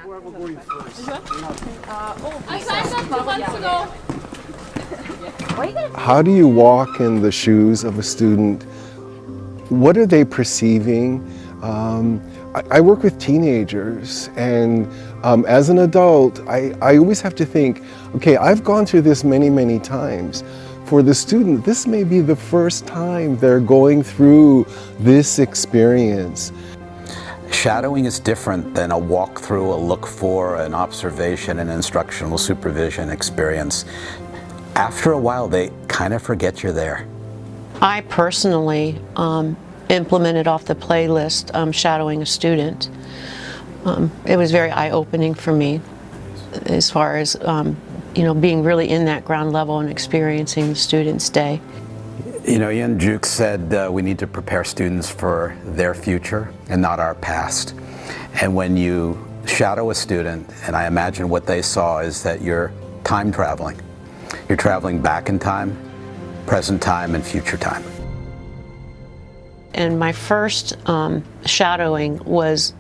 Whoever going first. I signed up 2 months ago. How do you walk in the shoes of a student? What are they perceiving? I work with teenagers, and as an adult, I always have to think, okay, I've gone through this many, many times. For the student, this may be the first time they're going through this experience. Shadowing is different than a walk-through, a look-for, an observation, an instructional supervision experience. After a while, they kind of forget you're there. I personally implemented off the playlist shadowing a student. It was very eye-opening for me as far as being really in that ground level and experiencing the student's day. You know, Ian Juke said we need to prepare students for their future and not our past. And when you shadow a student, and I imagine what they saw is that you're time traveling. You're traveling back in time, present time, and future time. And my first shadowing was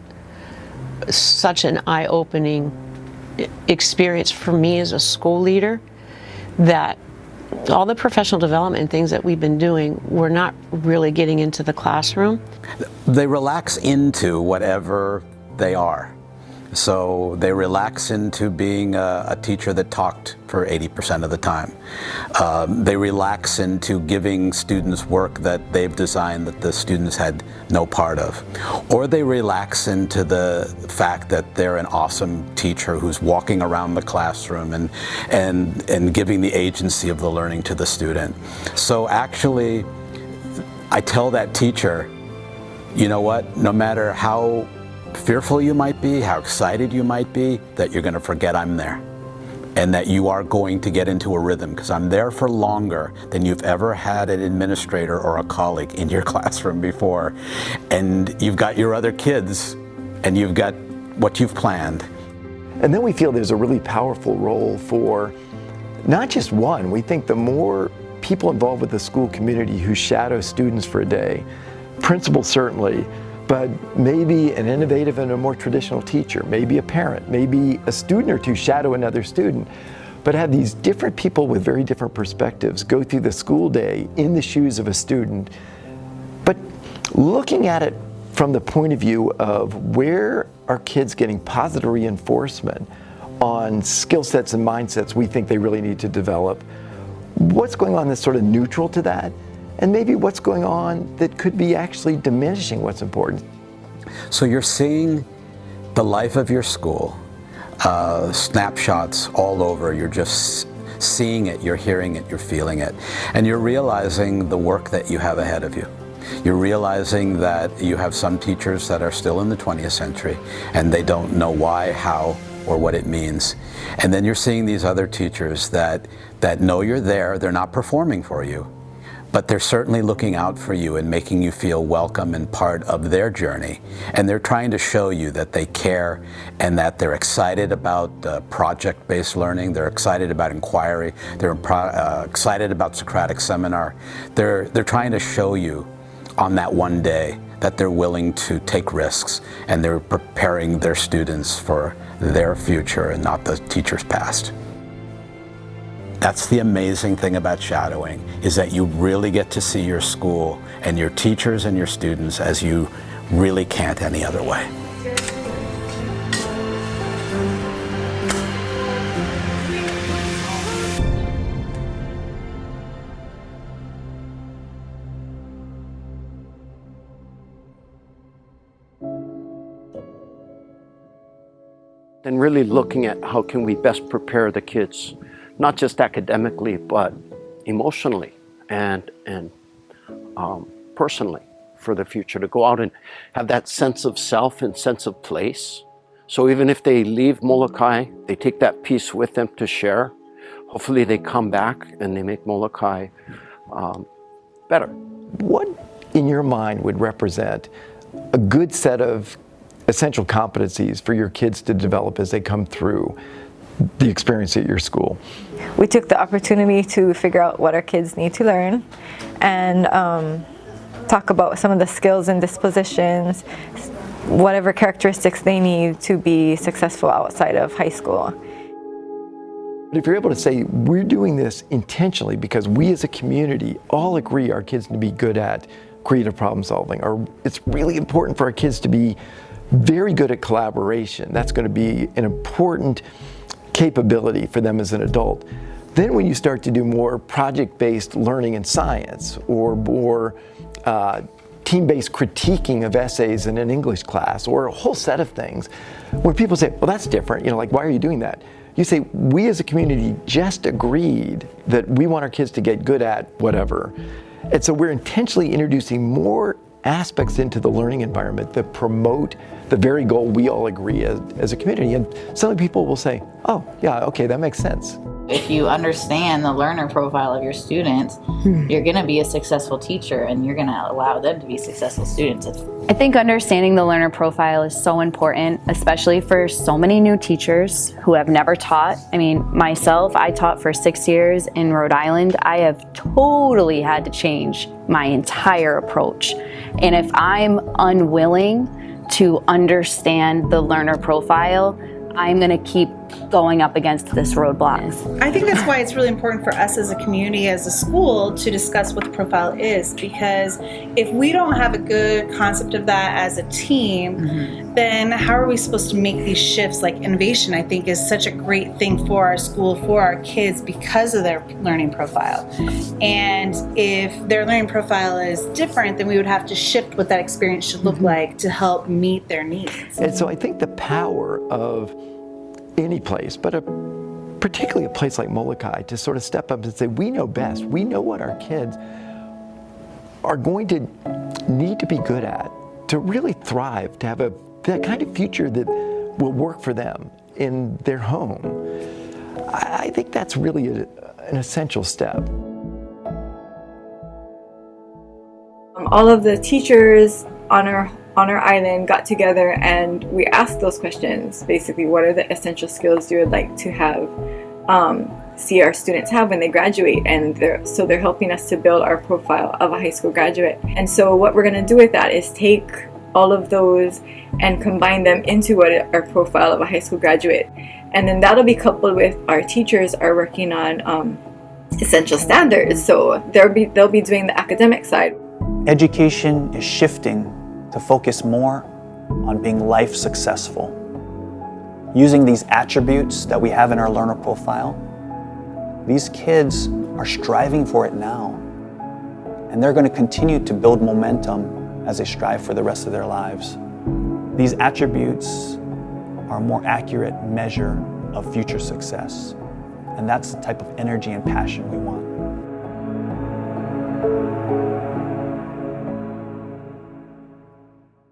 such an eye-opening experience for me as a school leader that all the professional development and things that we've been doing, we're not really getting into the classroom. They relax into whatever they are. So they relax into being a teacher that talked for 80% of the time. They relax into giving students work that they've designed that the students had no part of. Or they relax into the fact that they're an awesome teacher who's walking around the classroom and giving the agency of the learning to the student. So actually, I tell that teacher, you know what, no matter how fearful you might be, how excited you might be, that you're going to forget I'm there. And that you are going to get into a rhythm, because I'm there for longer than you've ever had an administrator or a colleague in your classroom before. And you've got your other kids, and you've got what you've planned. And then we feel there's a really powerful role for not just one. We think the more people involved with the school community who shadow students for a day, principals certainly, but maybe an innovative and a more traditional teacher, maybe a parent, maybe a student or two shadow another student, but have these different people with very different perspectives go through the school day in the shoes of a student, but looking at it from the point of view of where are kids getting positive reinforcement on skill sets and mindsets we think they really need to develop, what's going on that's sort of neutral to that, and maybe what's going on that could be actually diminishing what's important. So you're seeing the life of your school, snapshots all over. You're just seeing it, you're hearing it, you're feeling it. And you're realizing the work that you have ahead of you. You're realizing that you have some teachers that are still in the 20th century and they don't know why, how, or what it means. And then you're seeing these other teachers that know you're there, they're not performing for you, but they're certainly looking out for you and making you feel welcome and part of their journey. And they're trying to show you that they care and that they're excited about project-based learning, they're excited about inquiry, they're excited about Socratic seminar. They're trying to show you on that one day that they're willing to take risks and they're preparing their students for their future and not the teacher's past. That's the amazing thing about shadowing, is that you really get to see your school and your teachers and your students as you really can't any other way. And really looking at how can we best prepare the kids, not just academically, but emotionally and personally for the future, to go out and have that sense of self and sense of place. So even if they leave Molokai, they take that piece with them to share. Hopefully they come back and they make Molokai better. What in your mind would represent a good set of essential competencies for your kids to develop as they come through the experience at your school? We took the opportunity to figure out what our kids need to learn and talk about some of the skills and dispositions, whatever characteristics they need to be successful outside of high school. But if you're able to say, we're doing this intentionally because we as a community all agree our kids need to be good at creative problem solving, or it's really important for our kids to be very good at collaboration. That's going to be an important capability for them as an adult. Then when you start to do more project-based learning in science, or more team-based critiquing of essays in an English class, or a whole set of things, when people say, well, that's different, like, why are you doing that? You say, we as a community just agreed that we want our kids to get good at whatever. And so we're intentionally introducing more aspects into the learning environment that promote the very goal we all agree as a community. And some people will say, oh, yeah, okay, that makes sense. If you understand the learner profile of your students, you're going to be a successful teacher, and you're going to allow them to be successful students. I think understanding the learner profile is so important, especially for so many new teachers who have never taught. I mean, myself, I taught for 6 years in Rhode Island. I have totally had to change my entire approach. And if I'm unwilling to understand the learner profile, I'm going to keep going up against this roadblock. I think that's why it's really important for us as a community, as a school, to discuss what the profile is, because if we don't have a good concept of that as a team, then how are we supposed to make these shifts? Like, innovation, I think, is such a great thing for our school, for our kids, because of their learning profile. And if their learning profile is different, then we would have to shift what that experience should look like to help meet their needs. And so I think the power of any place, but particularly a place like Molokai, to sort of step up and say, we know best. We know what our kids are going to need to be good at to really thrive, to have that kind of future that will work for them in their home. I think that's really an essential step. All of the teachers on our island got together and we asked those questions. Basically, what are the essential skills you would like to have, see our students have when they graduate? And they're helping us to build our profile of a high school graduate. And so what we're going to do with that is take all of those and combine them into what our profile of a high school graduate. And then that'll be coupled with our teachers are working on essential standards. So they'll be doing the academic side. Education is shifting to focus more on being life successful. Using these attributes that we have in our learner profile, these kids are striving for it now. And they're going to continue to build momentum as they strive for the rest of their lives. These attributes are a more accurate measure of future success. And that's the type of energy and passion we want.